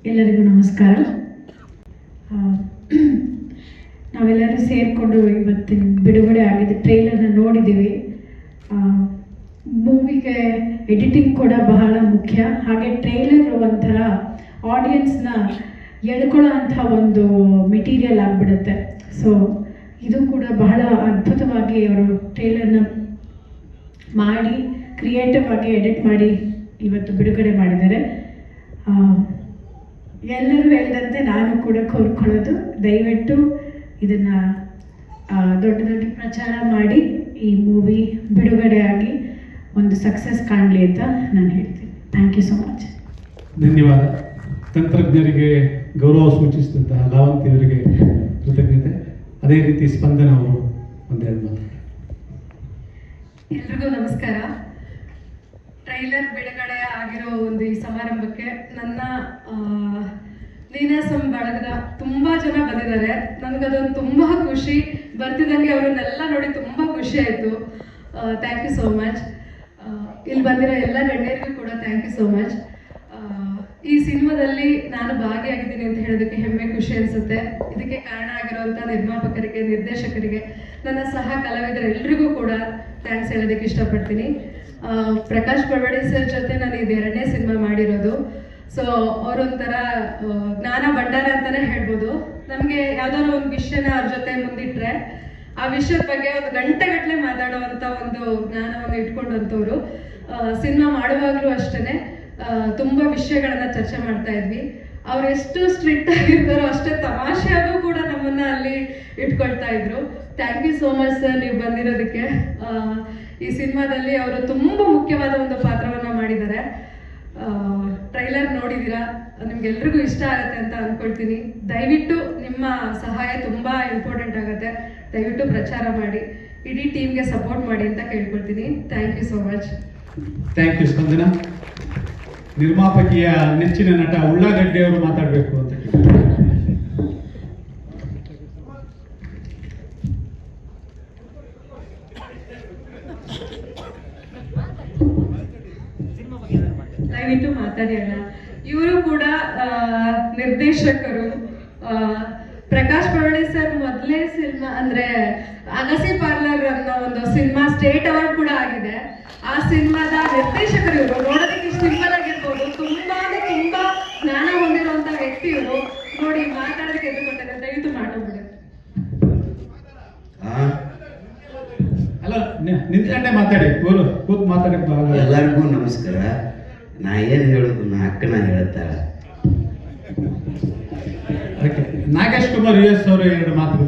ಎಲ್ಲರಿಗೂ ನಮಸ್ಕಾರ. ನಾವೆಲ್ಲರೂ ಸೇರಿಕೊಂಡು ಇವತ್ತಿನ ಬಿಡುಗಡೆ ಆಗಿದೆ ಟ್ರೈಲರ್ನ ನೋಡಿದ್ದೀವಿ. ಮೂವಿಗೆ ಎಡಿಟಿಂಗ್ ಕೂಡ ಬಹಳ ಮುಖ್ಯ. ಹಾಗೆ ಟ್ರೈಲರ್ ಒಂಥರ ಆಡಿಯನ್ಸ್ನ ಎಳ್ಕೊಳ್ಳೋ ಅಂಥ ಒಂದು ಮೆಟೀರಿಯಲ್ ಆಗಿಬಿಡುತ್ತೆ. ಸೊ ಇದು ಕೂಡ ಬಹಳ ಅದ್ಭುತವಾಗಿ ಅವರು ಟ್ರೈಲರ್ನ ಮಾಡಿ ಕ್ರಿಯೇಟಿವ್ ಆಗಿ ಎಡಿಟ್ ಮಾಡಿ ಇವತ್ತು ಬಿಡುಗಡೆ ಮಾಡಿದ್ದಾರೆ. ಎಲ್ಲರೂ ಹೇಳಿದಂತೆ ನಾನು ಕೂಡ ಕೋರ್ಕೊಳ್ಳೋದು, ದಯವಿಟ್ಟು ಇದನ್ನು ದೊಡ್ಡ ದೊಡ್ಡ ಪ್ರಚಾರ ಮಾಡಿ ಈ ಮೂವಿ ಬಿಡುಗಡೆಯಾಗಿ ಒಂದು ಸಕ್ಸಸ್ ಕಾಣಲಿ ಅಂತ ನಾನು ಹೇಳ್ತೀನಿ. Thank you so much. ಧನ್ಯವಾದ. ತಂತ್ರಜ್ಞರಿಗೆ ಗೌರವ ಸೂಚಿಸಿದಂತಹ ಲಾವಂತಿಯವರಿಗೆ ಕೃತಜ್ಞತೆ. ಅದೇ ರೀತಿ ಸ್ಪಂದನ ಅವರು ಒಂದೆರಡು ಮಾತು. ಎಲ್ರಿಗೂ ನಮಸ್ಕಾರ. ಟ್ರೈಲರ್ ಬಿಡುಗಡೆ ಆಗಿರೋ ಒಂದು ಈ ಸಮಾರಂಭಕ್ಕೆ ನನ್ನ ನೀನಾಸಂ ಬಳಗದ ತುಂಬ ಜನ ಬಂದಿದ್ದಾರೆ. ನನಗದೊಂದು ತುಂಬ ಖುಷಿ. ಬರ್ತಿದ್ದಂಗೆ ಅವ್ರನ್ನೆಲ್ಲ ನೋಡಿ ತುಂಬ ಖುಷಿ ಆಯಿತು. Thank you so much. ಇಲ್ಲಿ ಬಂದಿರೋ ಎಲ್ಲ ಗಣ್ಯರಿಗೂ ಕೂಡ ಥ್ಯಾಂಕ್ ಯು ಸೋ ಮಚ್. ಈ ಸಿನಿಮಾದಲ್ಲಿ ನಾನು ಭಾಗಿಯಾಗಿದ್ದೀನಿ ಅಂತ ಹೇಳೋದಕ್ಕೆ ಹೆಮ್ಮೆ, ಖುಷಿ ಅನಿಸುತ್ತೆ. ಇದಕ್ಕೆ ಕಾರಣ ಆಗಿರುವಂಥ ನಿರ್ಮಾಪಕರಿಗೆ, ನಿರ್ದೇಶಕರಿಗೆ, ನನ್ನ ಸಹ ಕಲಾವಿದರೆಲ್ಲರಿಗೂ ಕೂಡ ಥ್ಯಾಂಕ್ಸ್ ಹೇಳೋದಕ್ಕೆ ಇಷ್ಟಪಡ್ತೀನಿ. ಪ್ರಕಾಶ್ ಪಡ್ವಾಡಿ ಸರ್ ಜೊತೆ ನಾನು ಇದು 2ನೇ ಸಿನಿಮಾ ಮಾಡಿರೋದು. ಸೊ ಅವರೊಂಥರ ಜ್ಞಾನ ಭಂಡಾರ ಅಂತಲೇ ಹೇಳ್ಬೋದು. ನಮಗೆ ಯಾವ್ದಾದ್ರು ಒಂದು ವಿಷಯನ ಅವ್ರ ಜೊತೆ ಮುಂದಿಟ್ರೆ ಆ ವಿಷಯದ ಬಗ್ಗೆ ಒಂದು ಗಂಟೆಗಟ್ಟಲೆ ಮಾತಾಡುವಂಥ ಒಂದು ಜ್ಞಾನವನ್ನು ಇಟ್ಕೊಂಡಂಥವ್ರು. ಸಿನಿಮಾ ಮಾಡುವಾಗಲೂ ಅಷ್ಟೇ ತುಂಬ ವಿಷಯಗಳನ್ನು ಚರ್ಚೆ ಮಾಡ್ತಾ ಇದ್ವಿ. ಅವ್ರು ಎಷ್ಟು ಸ್ಟ್ರಿಕ್ಟ್ ಆಗಿರ್ತಾರೋ ಅಷ್ಟೇ ತಮಾಷೆಯಾಗೂ ಕೂಡ ನಮ್ಮನ್ನು ಅಲ್ಲಿ ಇಟ್ಕೊಳ್ತಾ ಇದ್ರು. Thank you so much sir, ನೀವು ಬಂದಿರೋದಕ್ಕೆ. ಈ ಸಿನಿಮಾದಲ್ಲಿ ಅವರು ತುಂಬ ಮುಖ್ಯವಾದ ಒಂದು ಪಾತ್ರವನ್ನು ಮಾಡಿದ್ದಾರೆ. ಟ್ರೈಲರ್ ನೋಡಿದ್ದೀರಾ, ನಿಮ್ಗೆಲ್ರಿಗೂ ಇಷ್ಟ ಆಗುತ್ತೆ ಅಂತ ಅಂದ್ಕೊಳ್ತೀನಿ. ದಯವಿಟ್ಟು ನಿಮ್ಮ ಸಹಾಯ ತುಂಬ ಇಂಪಾರ್ಟೆಂಟ್ ಆಗುತ್ತೆ. ದಯವಿಟ್ಟು ಪ್ರಚಾರ ಮಾಡಿ, ಇಡೀ ಟೀಮ್ಗೆ ಸಪೋರ್ಟ್ ಮಾಡಿ ಅಂತ ಕೇಳ್ಕೊಳ್ತೀನಿ. Thank you so much. Thank you Spandana. ನಿರ್ಮಾಪಕಿಯ ನೆಚ್ಚಿನ ನಟ ಉಳ್ಳಾಗಡ್ಡಿಯವರು ಮಾತಾಡಬೇಕು ಅಂತ ದಯವಿಟ್ಟು ಮಾತಾಡೋಣ. ಇವರು ಕೂಡ ನಿರ್ದೇಶಕರು. ಪ್ರಕಾಶ್ ಪಡ್ವಾಡಿ ಸರ್ ಮೊದಲೇ ಸಿನಿಮಾ ಅಂದ್ರೆ ಅಗಸಿ ಪಾರ್ಲರ್ ಅನ್ನೋ ಒಂದು ಸಿನಿಮಾ ಸ್ಟೇಟ್ ಅವಾರ್ಡ್ ಕೂಡ ಆಗಿದೆ. ಆ ಸಿನಿಮಾದ ನಿರ್ದೇಶಕರು ಇವರು. ನೋಡೋದಕ್ಕೆ ಸಿಂಪಲ್ ಆಗಿರ್ಬೋದು, ತುಂಬಾ ಜ್ಞಾನ ಹೊಂದಿರುವಂತ ವ್ಯಕ್ತಿ ಇವರು. ನೋಡಿ, ಮಾತಾಡೋದಕ್ಕೆ ಎದುರುಕೊಟ್ಟಿದ್ದಾರೆ. ದಯವಿಟ್ಟು ಮಾತಾಡ್ಬಿಡಿ. ಅಲ್ಲ, ನಿಂತ್ಕೊಂಡೆ ಮಾತಾಡಿ, ಕೂತ್ ಮಾತಾಡಕ್ಕೆ. ಎಲ್ಲರಿಗೂ ನಮಸ್ಕಾರ. ನಾ ಏನು ಹೇಳೋದು, ನಾ ಅಕ್ಕನ ಹೇಳ್ತಾಳೆ. ನಾಗೇಶ್ ಕುಮಾರ್ US ಅವರು 2 ಮಾತು.